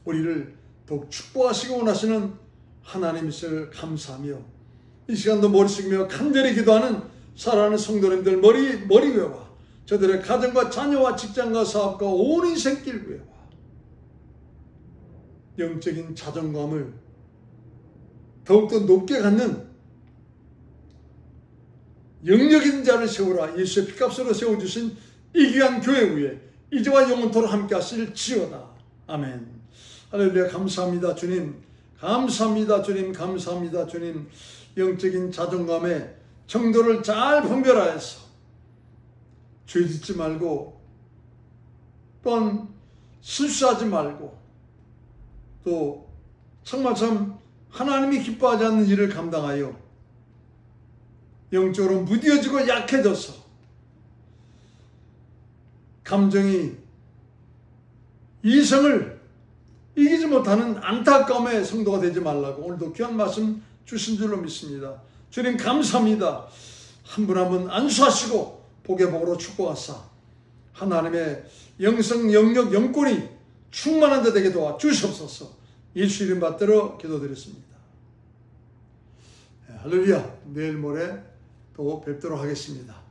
우리를 더욱 축복하시고 원하시는 하나님이시를 감사하며 이 시간도 머리 숙이며 간절히 기도하는 사랑하는 성도님들 머리 위와 저들의 가정과 자녀와 직장과 사업과 온 인생길 위와 영적인 자존감을 더욱더 높게 갖는 영력 있는 자를 세우라. 예수의 피값으로 세워주신 이 귀한 교회 위에 이제와 영원토록 함께 하실 지어다. 아멘. 할렐루야. 감사합니다 주님. 감사합니다 주님. 감사합니다 주님. 영적인 자존감의 정도를 잘 분별하여서 죄짓지 말고 또한 실수하지 말고 또 정말 참 하나님이 기뻐하지 않는 일을 감당하여 영적으로 무뎌지고 약해져서 감정이 이성을 이기지 못하는 안타까움의 성도가 되지 말라고 오늘도 귀한 말씀 주신 줄로 믿습니다. 주님 감사합니다. 한 분 한 분 안수하시고 복의 복으로 축복하사 하나님의 영성 영역 영권이 충만한 데 되게 도와 주시옵소서. 예수 이름 받들어 기도드렸습니다. 할렐루야. 내일 모레 또 뵙도록 하겠습니다.